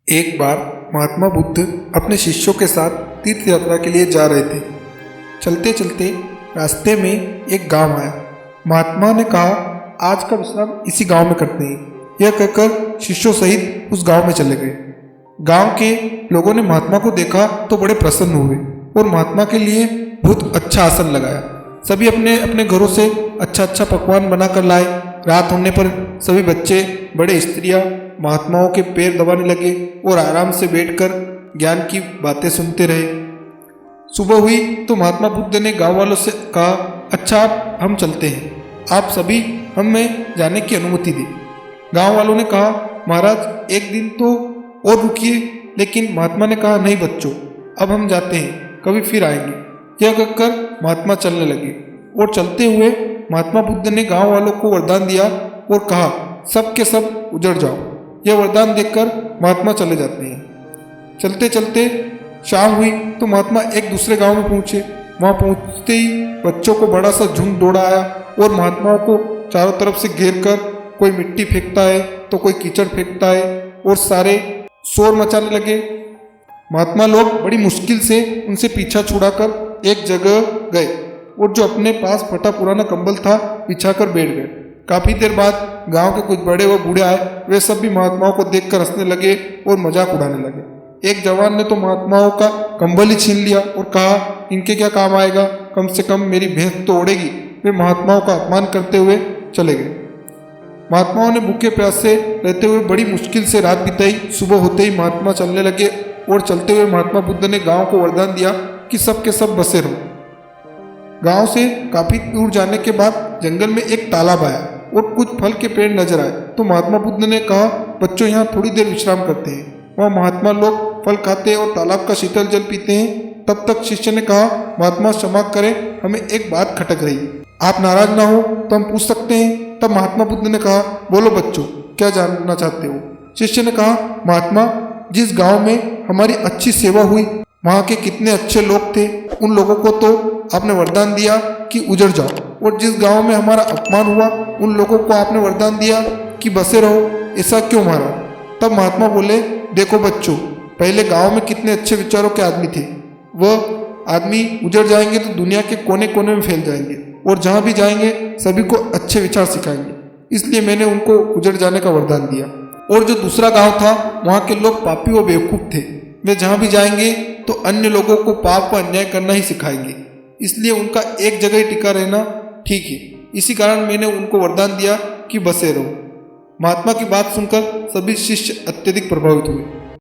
एक बार महात्मा बुद्ध अपने शिष्यों के साथ तीर्थ यात्रा के लिए जा रहे थे। चलते चलते रास्ते में एक गांव आया। महात्मा ने कहा, आज का विश्राम इसी गांव में करते हैं। यह कहकर शिष्यों सहित उस गांव में चले गए। गांव के लोगों ने महात्मा को देखा तो बड़े प्रसन्न हुए और महात्मा के लिए बहुत अच्छा आसन लगाया। सभी अपने अपने घरों से अच्छा अच्छा पकवान बना कर लाए। रात होने पर सभी बच्चे बड़े स्त्रियां महात्माओं के पैर दबाने लगे और आराम से बैठकर ज्ञान की बातें सुनते रहे। सुबह हुई तो महात्मा बुद्ध ने गांव वालों से कहा, अच्छा आप हम चलते हैं, आप सभी हमें जाने की अनुमति दें। गांव वालों ने कहा, महाराज एक दिन तो और रुकिए। लेकिन महात्मा ने कहा, नहीं बच्चों, अब हम जाते हैं, कभी फिर आएंगे। यह कहकर महात्मा चलने लगे और चलते हुए महात्मा बुद्ध ने गांव वालों को वरदान दिया और कहा, सब के सब उजड़ जाओ। यह वरदान देखकर महात्मा चले जाते हैं। चलते चलते शाम हुई तो महात्मा एक दूसरे गांव में पहुंचे। वहां पहुंचते ही बच्चों को बड़ा सा झुंड दौड़ा आया और महात्माओं को चारों तरफ से घेर कर कोई मिट्टी फेंकता है तो कोई कीचड़ फेंकता है और सारे शोर मचाने लगे। महात्मा लोग बड़ी मुश्किल से उनसे पीछा छुड़ाकर एक जगह गए और जो अपने पास फटा पुराना कंबल था बिछाकर बैठ गए। काफी देर बाद गांव के कुछ बड़े व बूढ़े आए। वे सब भी महात्माओं को देखकर हंसने लगे और मजाक उड़ाने लगे। एक जवान ने तो महात्माओं का कंबल ही छीन लिया और कहा, इनके क्या काम आएगा, कम से कम मेरी भैंस तो उड़ेगी। वे महात्माओं का अपमान करते हुए चले गए। महात्माओं ने भूखे प्यासे रहते हुए बड़ी मुश्किल से रात बिताई। सुबह होते ही महात्मा चलने लगे और चलते हुए महात्मा बुद्ध ने गांव को वरदान दिया कि सब के सब बसे रहो। गांव से काफी दूर जाने के बाद जंगल में एक तालाब आया और कुछ फल के पेड़ नजर आए तो महात्मा बुद्ध ने कहा, बच्चों यहाँ थोड़ी देर विश्राम करते हैं। वहाँ महात्मा लोग फल खाते और तालाब का शीतल जल पीते हैं। तब तक शिष्य ने कहा, महात्मा क्षमा करें, हमें एक बात खटक रही, आप नाराज ना हो तो हम पूछ सकते हैं। तब महात्मा बुद्ध ने कहा, बोलो बच्चों, क्या जानना चाहते हो। शिष्य ने कहा, महात्मा, जिस गाँव में हमारी अच्छी सेवा हुई वहाँ के कितने अच्छे लोग थे, उन लोगों को तो आपने वरदान दिया कि उजड़ जाओ, और जिस गांव में हमारा अपमान हुआ उन लोगों को आपने वरदान दिया कि बसे रहो। ऐसा क्यों मारा। तब महात्मा बोले, देखो बच्चों, पहले गांव में कितने अच्छे विचारों के आदमी थे। वह आदमी उजड़ जाएंगे तो दुनिया के कोने कोने में फैल जाएंगे और जहाँ भी जाएंगे सभी को अच्छे विचार सिखाएंगे, इसलिए मैंने उनको उजड़ जाने का वरदान दिया। और जो दूसरा गाँव था वहाँ के लोग पापी व बेवकूफ़ थे। वे जहाँ भी जाएंगे तो अन्य लोगों को पाप व अन्याय करना ही सिखाएंगे, इसलिए उनका एक जगह ही टिका रहना ठीक है। इसी कारण मैंने उनको वरदान दिया कि बसे रहो। महात्मा की बात सुनकर सभी शिष्य अत्यधिक प्रभावित हुए।